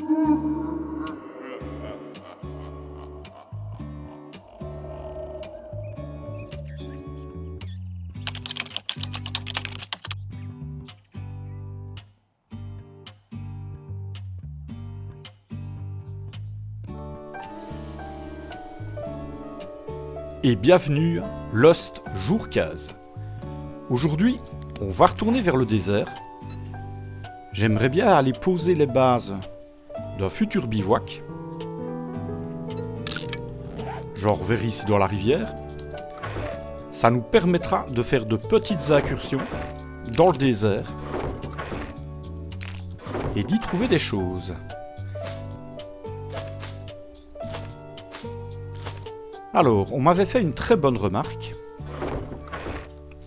Et bienvenue, Lost Jour 15. Aujourd'hui, on va retourner vers le désert. J'aimerais bien aller poser les bases d'un futur bivouac. Genre vers ici dans la rivière. Ça nous permettra de faire de petites incursions dans le désert et d'y trouver des choses. Alors, on m'avait fait une très bonne remarque.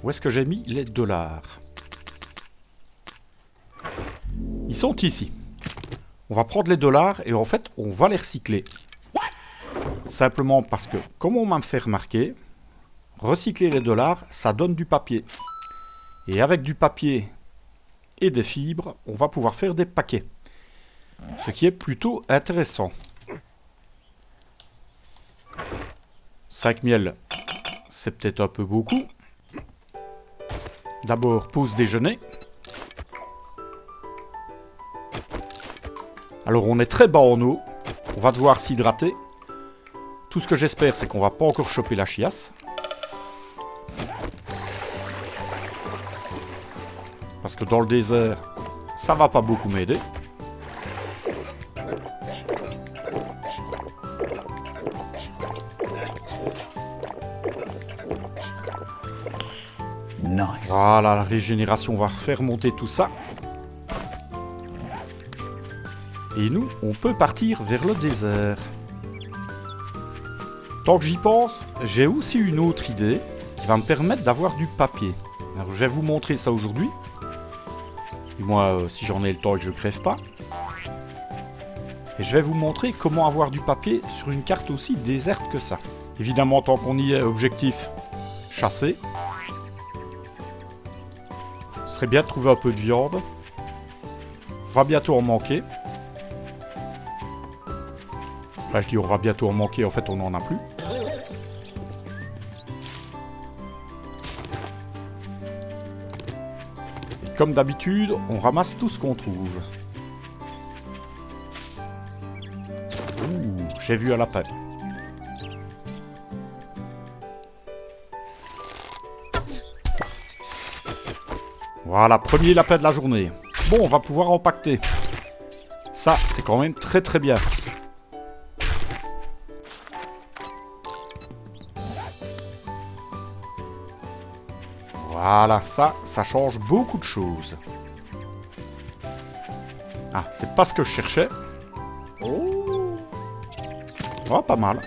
Où est-ce que j'ai mis les dollars? Ils sont ici. On va prendre les dollars et en fait, on va les recycler. Simplement parce que, comme on m'a fait remarquer, recycler les dollars, ça donne du papier. Et avec du papier et des fibres, on va pouvoir faire des paquets. Ce qui est plutôt intéressant. 5 miels, c'est peut-être un peu beaucoup. D'abord, pause déjeuner. Alors, on est très bas en eau. On va devoir s'hydrater. Tout ce que j'espère, c'est qu'on va pas encore choper la chiasse. Parce que dans le désert, ça va pas beaucoup m'aider. Nice. Voilà, la régénération va faire monter tout ça. Et nous, on peut partir vers le désert. Tant que j'y pense, j'ai aussi une autre idée qui va me permettre d'avoir du papier. Alors, je vais vous montrer ça aujourd'hui. Du moins, si j'en ai le temps et que je crève pas. Et je vais vous montrer comment avoir du papier sur une carte aussi déserte que ça. Évidemment, tant qu'on y est, objectif, chasser. Ce serait bien de trouver un peu de viande. On va bientôt en manquer. Enfin, je dis on va bientôt en manquer, en fait on n'en a plus. Et comme d'habitude, on ramasse tout ce qu'on trouve. Ouh, j'ai vu un lapin. Voilà, premier lapin de la journée. Bon, on va pouvoir empaqueter. Ça, c'est quand même très très bien. Voilà, ça change beaucoup de choses. Ah, c'est pas ce que je cherchais. Oh, pas mal.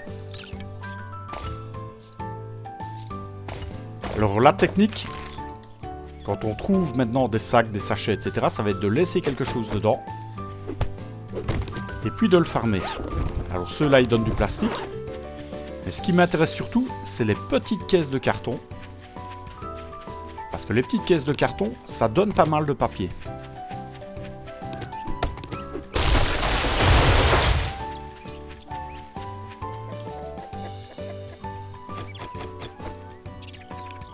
Alors la technique, quand on trouve maintenant des sacs, des sachets, etc., ça va être de laisser quelque chose dedans. Et puis de le farmer. Alors ceux-là, ils donnent du plastique. Mais ce qui m'intéresse surtout, c'est les petites caisses de carton. Parce que les petites caisses de carton, ça donne pas mal de papier.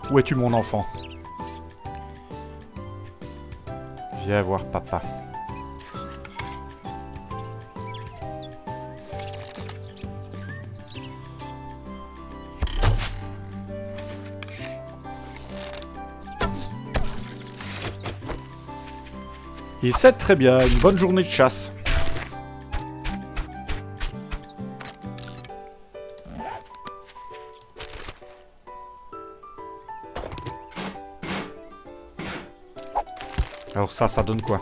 Où es-tu, mon enfant? Viens voir papa. Et c'est très bien, une bonne journée de chasse. Alors ça donne quoi?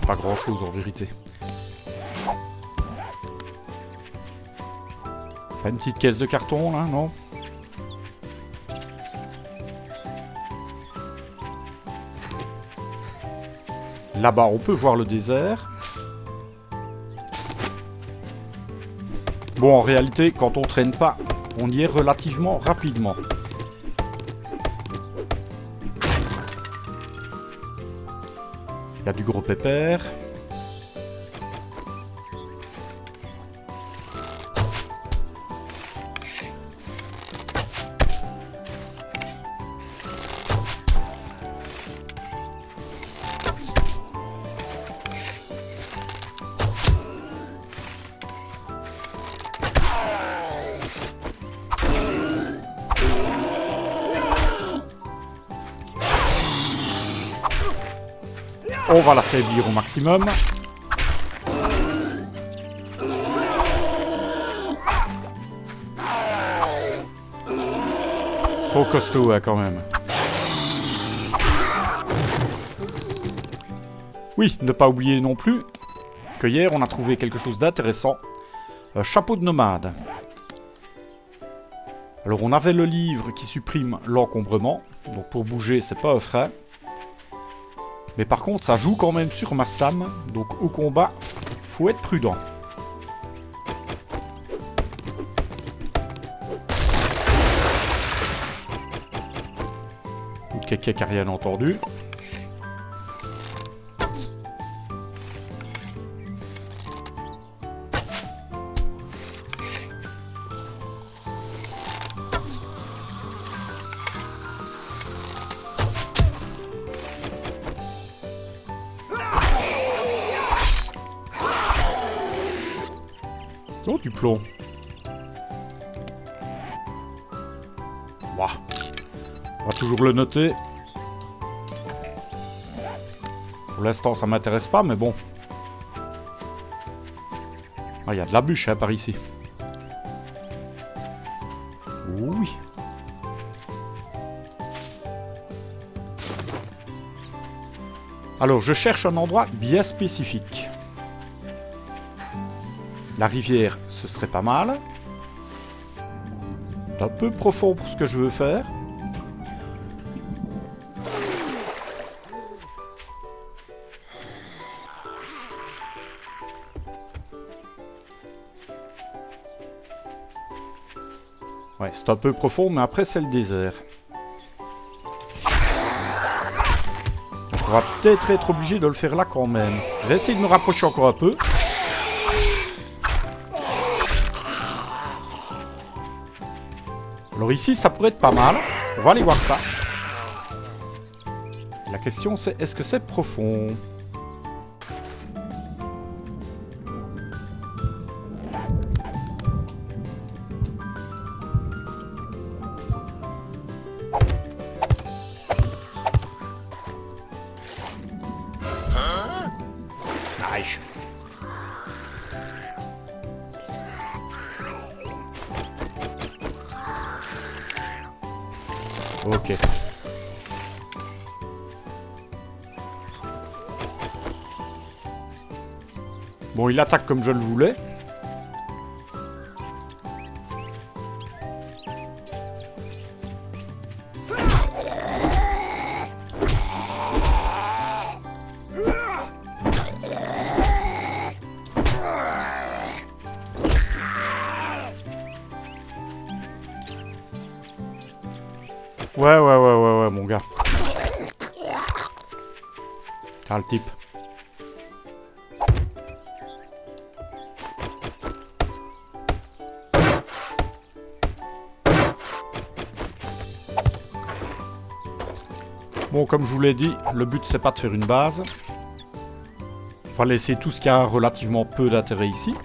Pas grand chose en vérité. Pas une petite caisse de carton là, non? Là-bas, on peut voir le désert. Bon, en réalité, quand on traîne pas, on y est relativement rapidement. Il y a du gros pépère. On va l'affaiblir au maximum. Trop costaud, hein, quand même. Oui, ne pas oublier non plus que hier, on a trouvé quelque chose d'intéressant. Un chapeau de nomade. Alors, on avait le livre qui supprime l'encombrement. Donc, pour bouger, c'est pas un frein. Mais par contre, ça joue quand même sur ma stam. Donc, au combat, faut être prudent. Ou quelqu'un qui n'a rien entendu. Oh, du plomb. Bah. On va toujours le noter. Pour l'instant, ça m'intéresse pas, mais bon. Ah, il y a de la bûche, hein, par ici. Oui. Alors, je cherche un endroit bien spécifique. La rivière, ce serait pas mal. C'est un peu profond pour ce que je veux faire. Ouais, c'est un peu profond, mais après, c'est le désert. Donc, on va peut-être être obligé de le faire là quand même. Je vais essayer de me rapprocher encore un peu. Alors ici, ça pourrait être pas mal. On va aller voir ça. La question, c'est est-ce que c'est profond ? Nice. Ok. Bon, il attaque comme je le voulais. Ouais, mon gars. T'as le type. Bon, comme je vous l'ai dit, le but c'est pas de faire une base. On va laisser tout ce qui a relativement peu d'intérêt ici.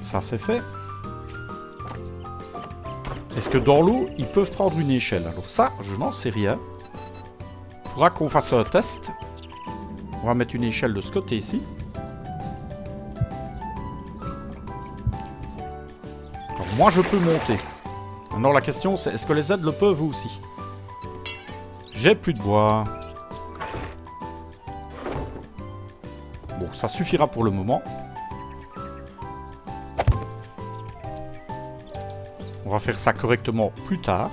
Ça c'est fait. Est-ce que dans l'eau, ils peuvent prendre une échelle? Alors ça, je n'en sais rien. Il faudra qu'on fasse un test. On va mettre une échelle de ce côté ici. Alors moi, je peux monter. Maintenant, la question, c'est est-ce que les aides le peuvent aussi? J'ai plus de bois. Bon, ça suffira pour le moment. On va faire ça correctement plus tard.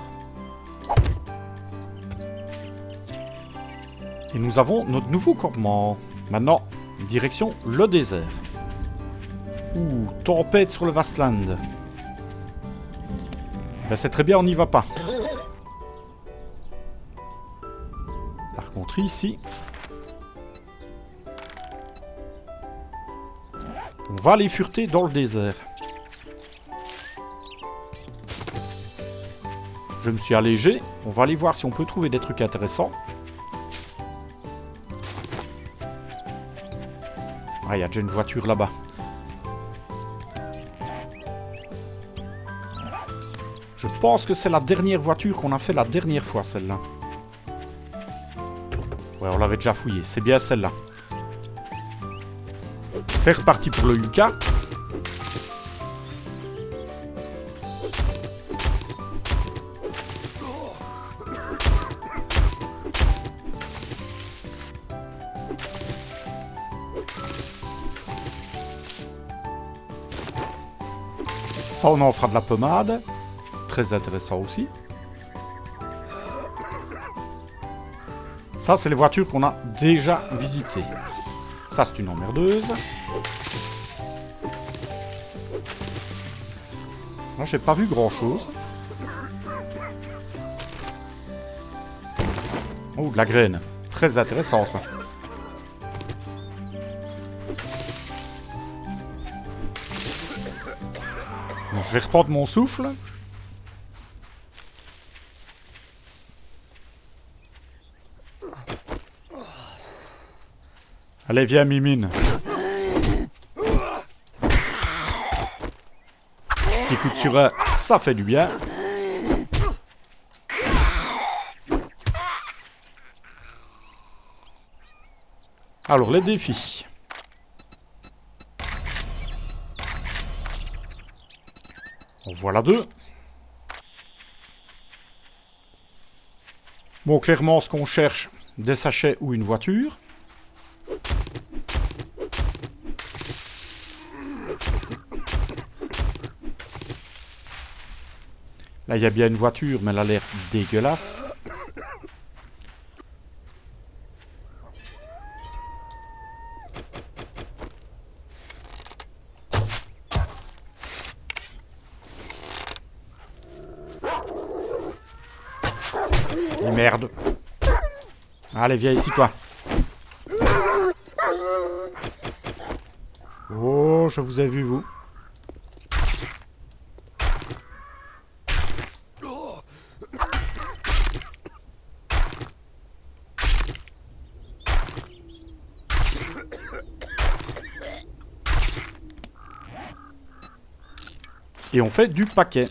Et nous avons notre nouveau campement. Maintenant, Direction le désert. Ouh, tempête sur le Vastland. Ben, c'est très bien, on n'y va pas. Par contre, ici... on va aller fureter dans le désert. Je me suis allégé. On va aller voir si on peut trouver des trucs intéressants. Ah, il y a déjà une voiture là-bas. Je pense que c'est la dernière voiture qu'on a fait la dernière fois, celle-là. Ouais, on l'avait déjà fouillée. C'est bien celle-là. C'est reparti pour le Yuka. Ça, on en fera de la pommade. Très intéressant aussi. Ça, c'est les voitures qu'on a déjà visitées. Ça, c'est une emmerdeuse. Moi, j'ai pas vu grand-chose. Oh, de la graine. Très intéressant, ça. Bon, je vais reprendre mon souffle. Allez, viens, Mimine. Petit coup de surin, ça fait du bien. Alors, les défis. En voilà 2. Bon, clairement, ce qu'on cherche, des sachets ou une voiture. Là, il y a bien une voiture, mais elle a l'air dégueulasse. Et merde. Allez, viens ici, toi. Oh, je vous ai vu, vous. Et on fait du paquet.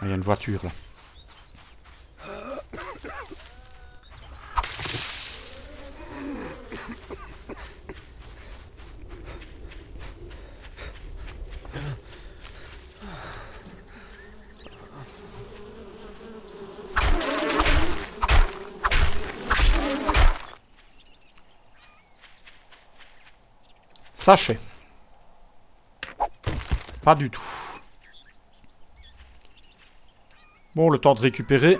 Il y a une voiture là. Sachet. Pas du tout. Bon, le temps de récupérer.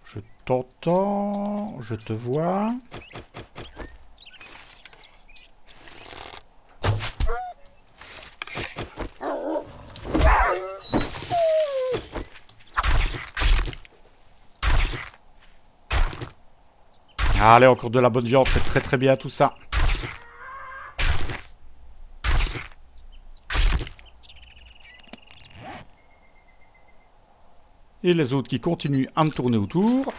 Je t'entends, je te vois. Allez, encore de la bonne viande, c'est très très bien tout ça. Et les autres qui continuent à me tourner autour.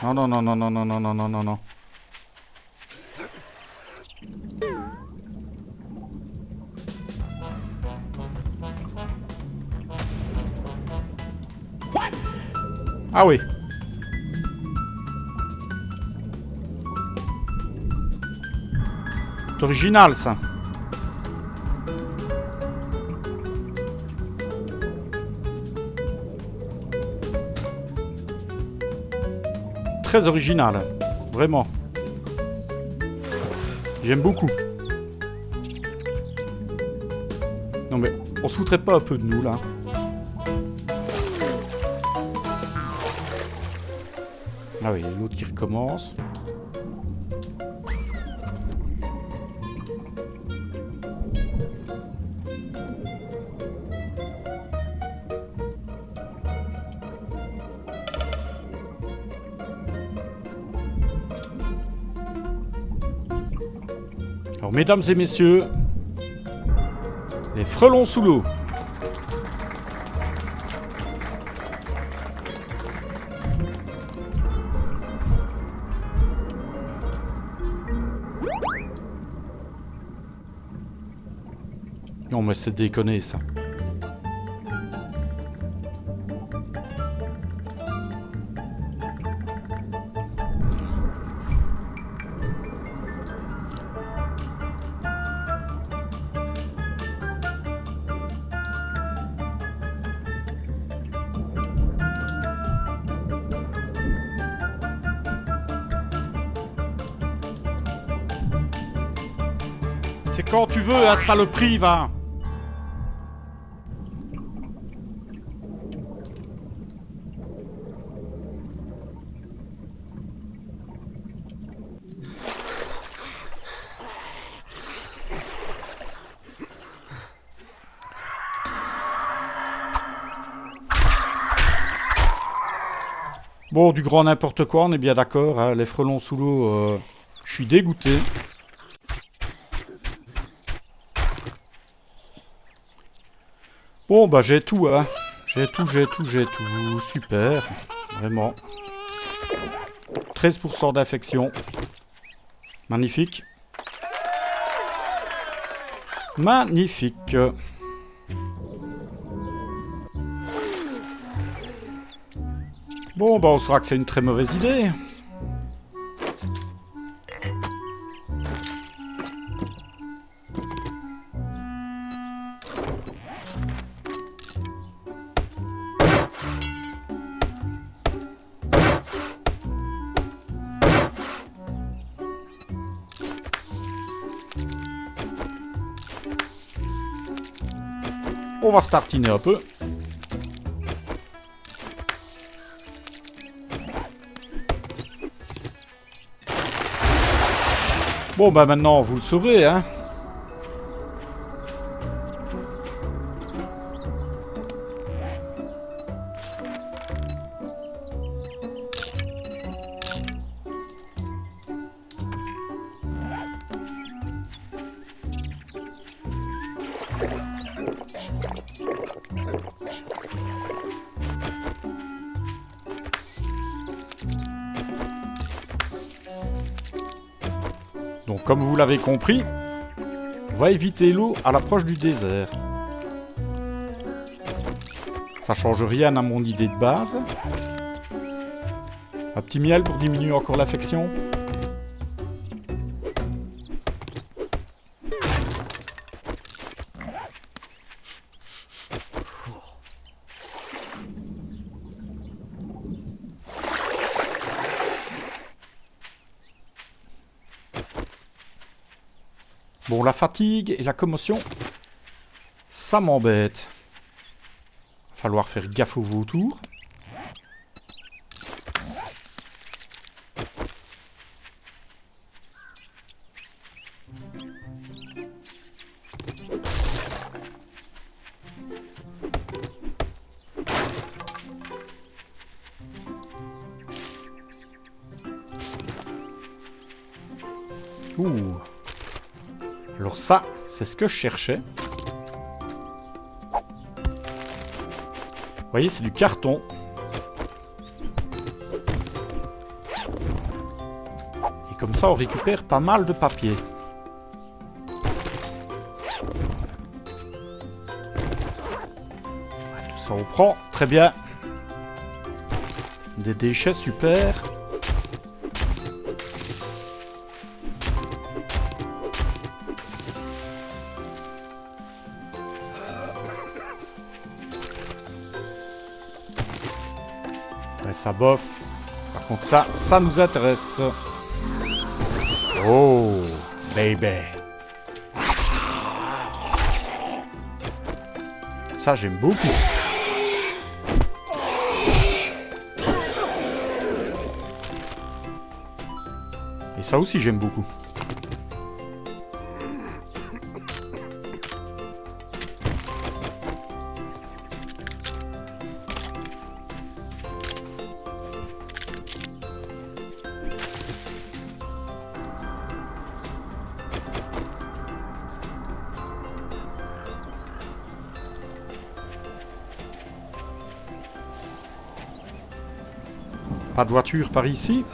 Non, non, non, non, non, non, non, non, non, non, non. Ah oui. C'est original, ça. très original. Vraiment. J'aime beaucoup. Non mais, on se foutrait pas un peu de nous, là? Ah oui, l'autre qui recommence. Alors, mesdames et messieurs, les frelons sous l'eau. Non mais c'est déconné ça. C'est quand tu veux, hein, saloperie, va. Bon, du grand n'importe quoi, on est bien d'accord, hein, les frelons sous l'eau, je suis dégoûté. Bon, bah j'ai tout, hein. J'ai tout. Super. Vraiment. 13% d'infection. Magnifique. Magnifique. Bon, bah on saura que c'est une très mauvaise idée. On va se tartiner un peu. Bon, bah maintenant, vous le saurez, hein. Donc, comme vous l'avez compris, on va éviter l'eau à l'approche du désert. Ça change rien à mon idée de base. Un petit miel pour diminuer encore l'affection. Bon, la fatigue et la commotion, ça m'embête. Va falloir faire gaffe aux vautours. Ouh. Alors ça, c'est ce que je cherchais. Vous voyez, c'est du carton. Et comme ça, on récupère pas mal de papier. Ouais, tout ça, on prend. Très bien. Des déchets, super. Ça bof. Par contre, ça nous intéresse. Oh, baby. Ça, j'aime beaucoup. Et ça aussi, j'aime beaucoup. Pas de voiture par ici.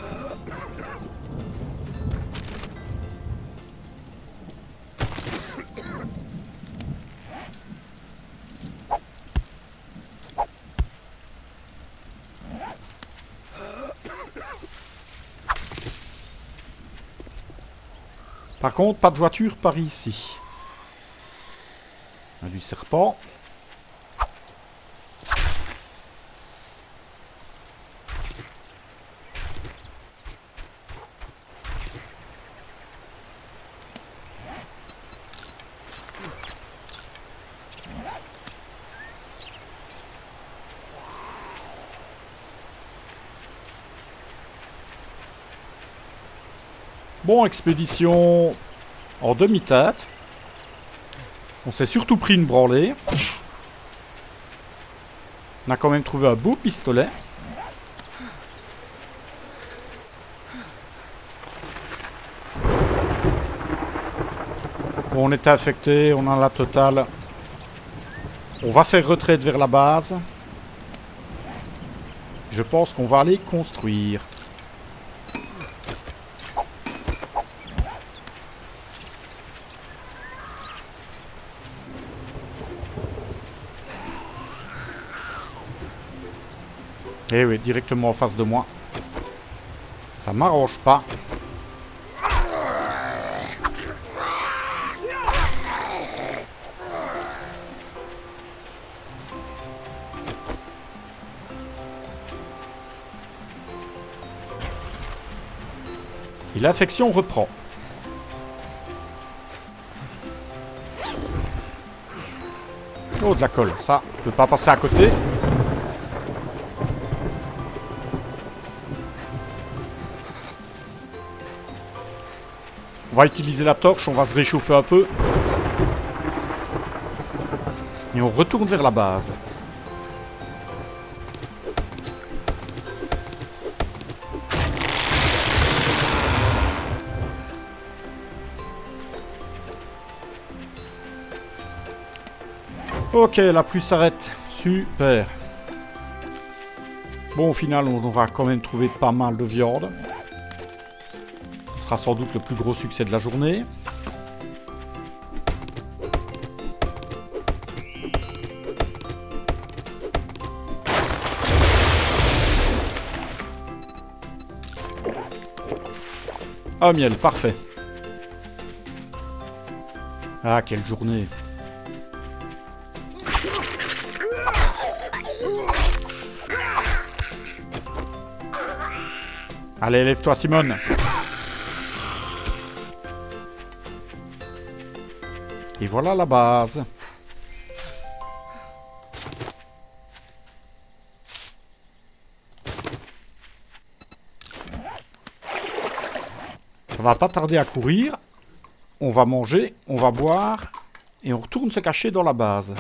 Par contre, pas de voiture par ici. On a du serpent. Bon, expédition en demi-teinte. On s'est surtout pris une branlée. On a quand même trouvé un beau pistolet. Bon, on était infecté, on a la totale. On va faire retraite vers la base. Je pense qu'on va aller construire. Eh oui, directement en face de moi. Ça m'arrange pas. Et l'infection reprend. Oh, de la colle. Ça, on peut pas passer à côté. On va utiliser la torche, on va se réchauffer un peu. Et on retourne vers la base. Ok, la pluie s'arrête. Super. Bon, au final, on aura quand même trouvé pas mal de viande. Ce sera sans doute le plus gros succès de la journée. Ah, miel, parfait. Ah, quelle journée. Allez, lève-toi, Simone. Et voilà la base. Ça va pas tarder à courir. On va manger, on va boire. Et on retourne se cacher dans la base.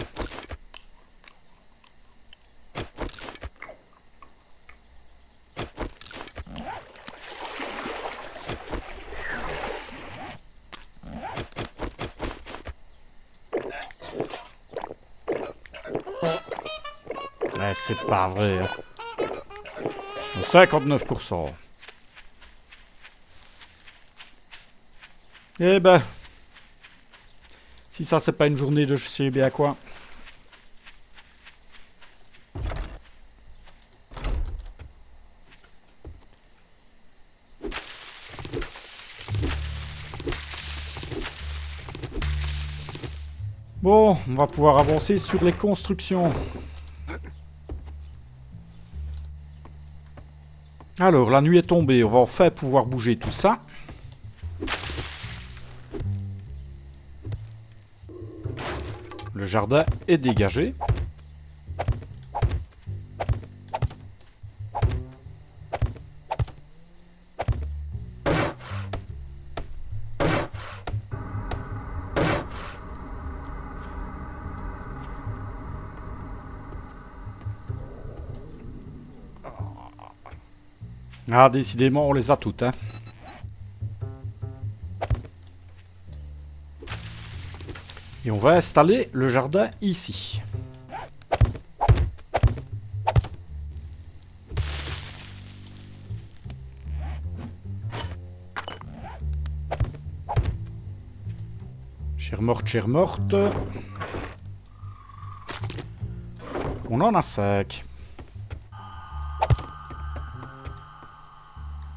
Ouais, c'est pas vrai. Hein. 59%. Eh ben... Si ça, c'est pas une journée de je sais bien quoi. Bon, on va pouvoir avancer sur les constructions. Alors, la nuit est tombée. On va enfin pouvoir bouger tout ça. Le jardin est dégagé. Ah, décidément, on les a toutes, hein. Et on va installer le jardin ici. Chère morte, chère morte. On en a 5.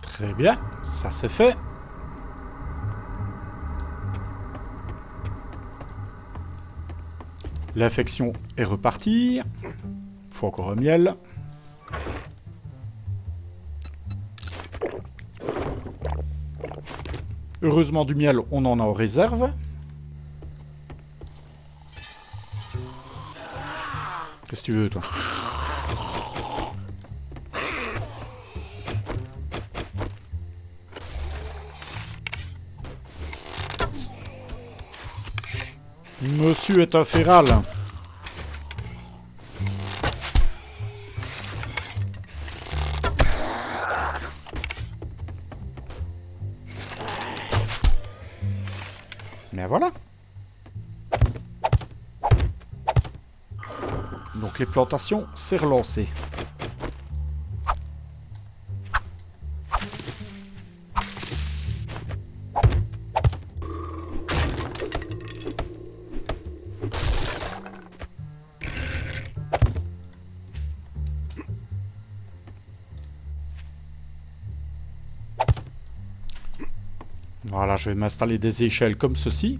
Très bien, ça c'est fait. L'infection est repartie. Faut encore un miel. Heureusement du miel, on en a en réserve. Qu'est-ce que tu veux, toi? Monsieur est un féral. Mais voilà. Donc les plantations, c'est relancé. Voilà, je vais m'installer des échelles comme ceci,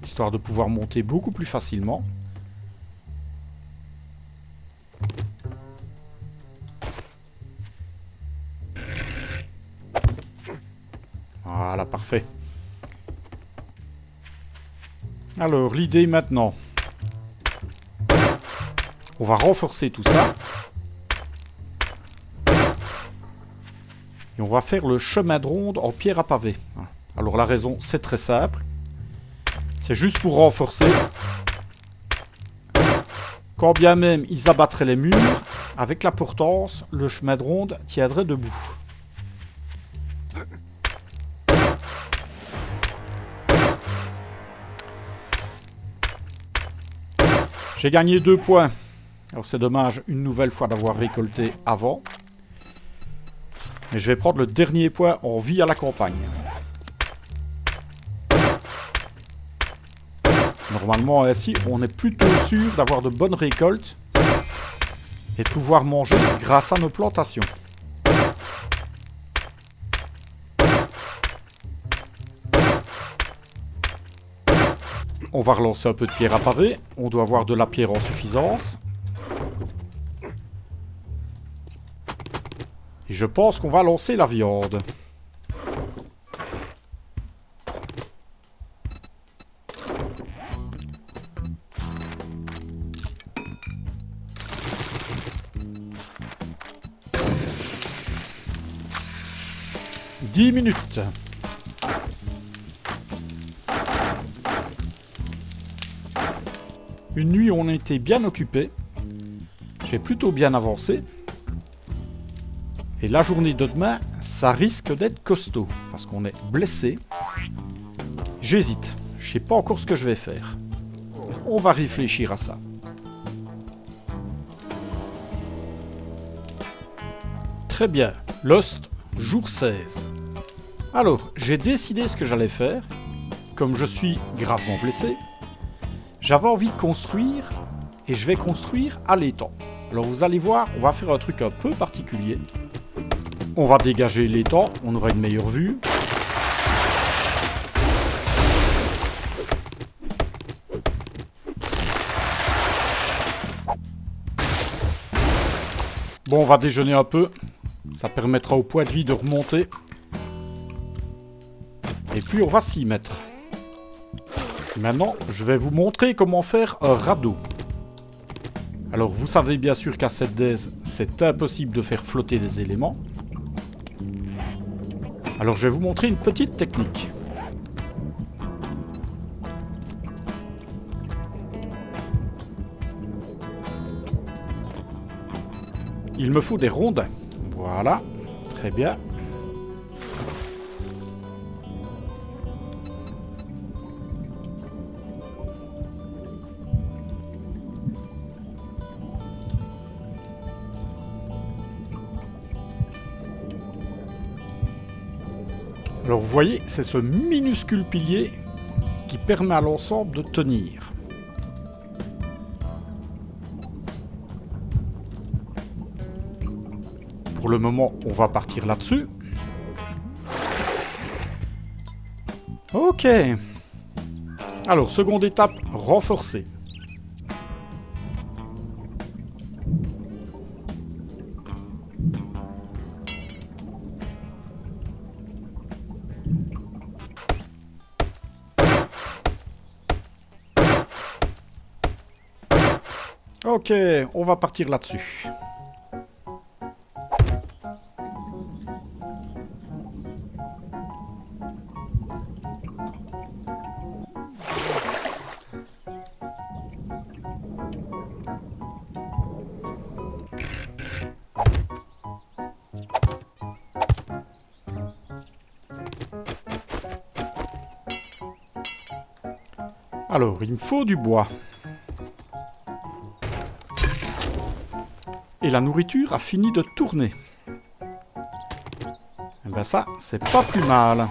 histoire de pouvoir monter beaucoup plus facilement. Voilà, parfait. Alors, l'idée maintenant. On va renforcer tout ça. Et on va faire le chemin de ronde en pierre à pavé. Alors la raison, c'est très simple. C'est juste pour renforcer. Quand bien même ils abattraient les murs, avec la portance, le chemin de ronde tiendrait debout. J'ai gagné 2 points. Alors c'est dommage une nouvelle fois d'avoir récolté avant. Mais je vais prendre le dernier point en vie à la campagne. Normalement, ainsi, on est plutôt sûr d'avoir de bonnes récoltes et de pouvoir manger grâce à nos plantations. On va relancer un peu de pierre à pavé. On doit avoir de la pierre en suffisance. Et je pense qu'on va lancer la viande. « 10 minutes. Une nuit où on a été bien occupé. J'ai plutôt bien avancé. Et la journée de demain, ça risque d'être costaud. Parce qu'on est blessé. J'hésite. Je sais pas encore ce que je vais faire. On va réfléchir à ça. Très bien. Lost, jour 16. Alors, j'ai décidé ce que j'allais faire. Comme je suis gravement blessé, j'avais envie de construire. Et je vais construire à l'étang. Alors vous allez voir, on va faire un truc un peu particulier. On va dégager l'étang, on aura une meilleure vue. Bon, on va déjeuner un peu. Ça permettra au point de vie de remonter. Et puis on va s'y mettre. Maintenant, je vais vous montrer comment faire un radeau. Alors vous savez bien sûr qu'à cette daise, c'est impossible de faire flotter des éléments. Alors je vais vous montrer une petite technique. Il me faut des rondes. Voilà, très bien. Alors vous voyez, c'est ce minuscule pilier qui permet à l'ensemble de tenir. Pour le moment, on va partir là-dessus. Ok. Alors, seconde étape, renforcer. Ok, on va partir là-dessus. Alors, il me faut du bois. Et la nourriture a fini de tourner. Et ben ça, c'est pas plus mal.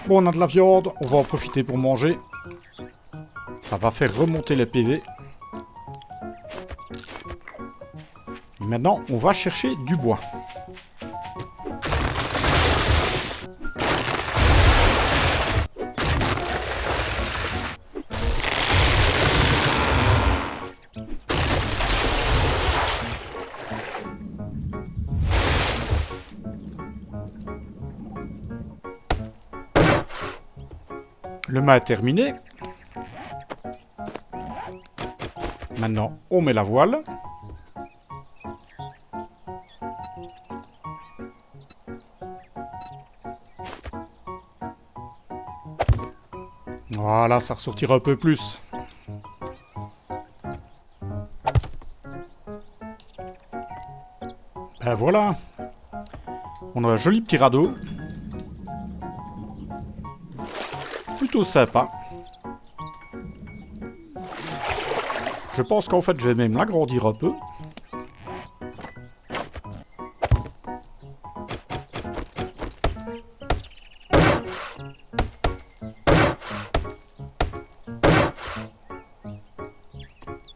Bon, on a de la viande, on va en profiter pour manger. Ça va faire remonter les PV. Et maintenant, on va chercher du bois. Le mât est terminé. Maintenant, on met la voile. Voilà, ça ressortira un peu plus. Ben voilà. On a un joli petit radeau. Plutôt sympa. Je pense qu'en fait, je vais même l'agrandir un peu.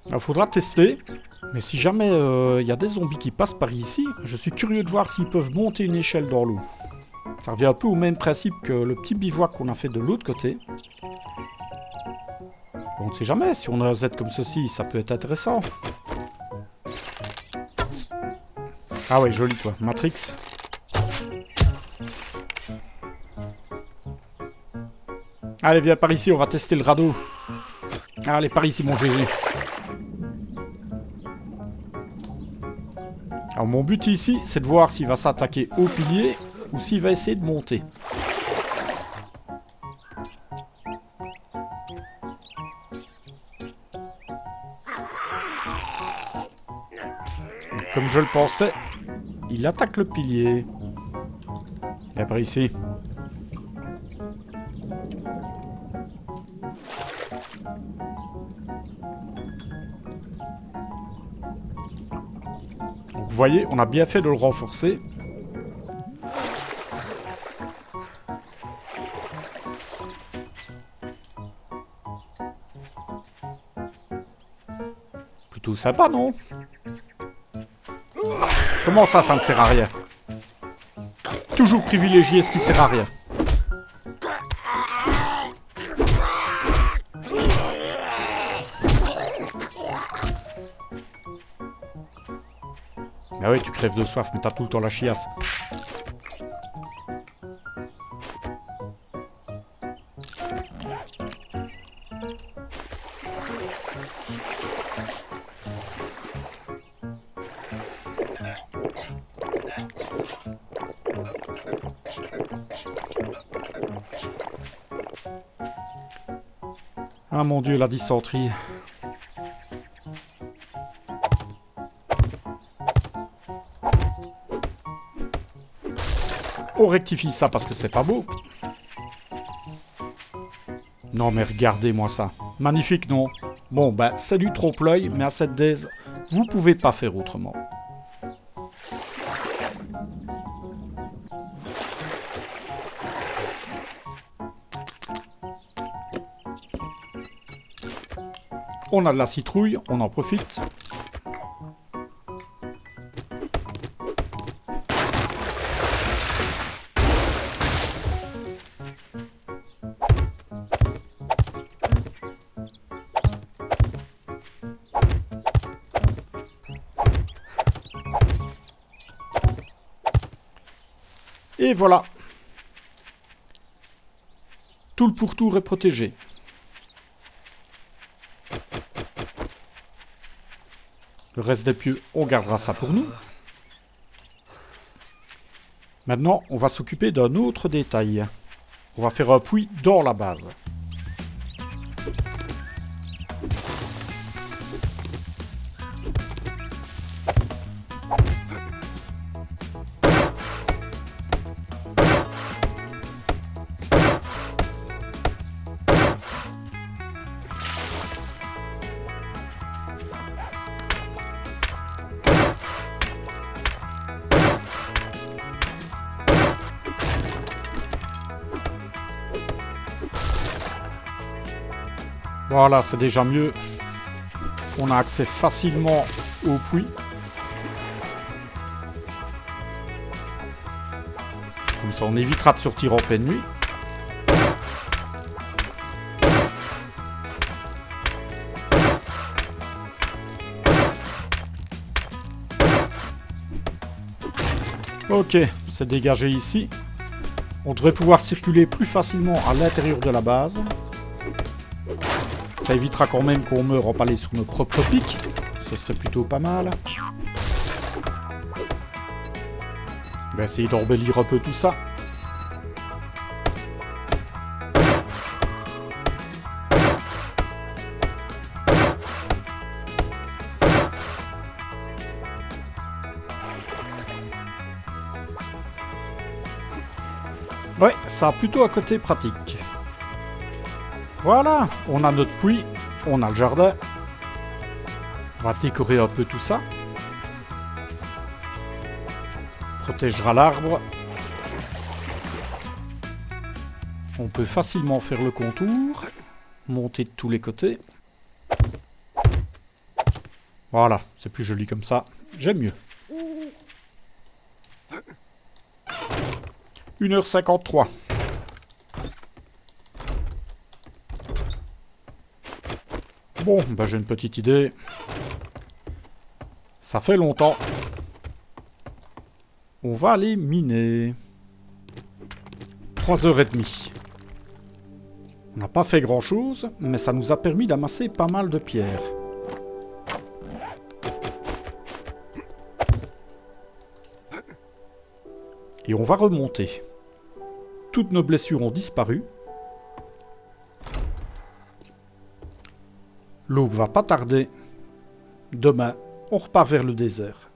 Il faudra tester. Mais si jamais il y a des zombies qui passent par ici, je suis curieux de voir s'ils peuvent monter une échelle dans l'eau. Ça revient un peu au même principe que le petit bivouac qu'on a fait de l'autre côté. On ne sait jamais, si on a un Z comme ceci, ça peut être intéressant. Ah ouais, joli quoi, Matrix. Allez, viens par ici, on va tester le radeau. Allez, par ici mon GG. Alors mon but ici, c'est de voir s'il va s'attaquer au pilier ou s'il va essayer de monter. Comme je le pensais, il attaque le pilier. Et par ici. Donc vous voyez, on a bien fait de le renforcer. Plutôt sympa, non? Comment ça, ça ne sert à rien? toujours privilégier ce qui sert à rien. Ah ouais, tu crèves de soif, mais t'as tout le temps la chiasse. Ah mon Dieu, la dysenterie. On rectifie ça parce que c'est pas beau. Non mais regardez-moi ça. Magnifique, non? Bon, bah c'est du trompe-l'œil, mais à cette days, vous pouvez pas faire autrement. On a de la citrouille, on en profite. Et voilà. Tout le pourtour est protégé. Le reste des pieux, on gardera ça pour nous. Maintenant, on va s'occuper d'un autre détail. On va faire un puits dans la base. Voilà, c'est déjà mieux. On a accès facilement au puits. Comme ça, on évitera de sortir en pleine nuit. Ok, c'est dégagé ici. On devrait pouvoir circuler plus facilement à l'intérieur de la base. Ça évitera quand même qu'on meure en palais sur nos propres pics. Ce serait plutôt pas mal. On va essayer d'embellir un peu tout ça. Ouais, ça a plutôt un côté pratique. Voilà, on a notre puits, on a le jardin. On va décorer un peu tout ça. Protégera l'arbre. On peut facilement faire le contour. Monter de tous les côtés. Voilà, c'est plus joli comme ça. J'aime mieux. 1h53. Bon, bah j'ai une petite idée. Ça fait longtemps. On va aller miner. 3h30. On n'a pas fait grand chose, mais ça nous a permis d'amasser pas mal de pierres. Et on va remonter. Toutes nos blessures ont disparu. L'aube va pas tarder. Demain, on repart vers le désert.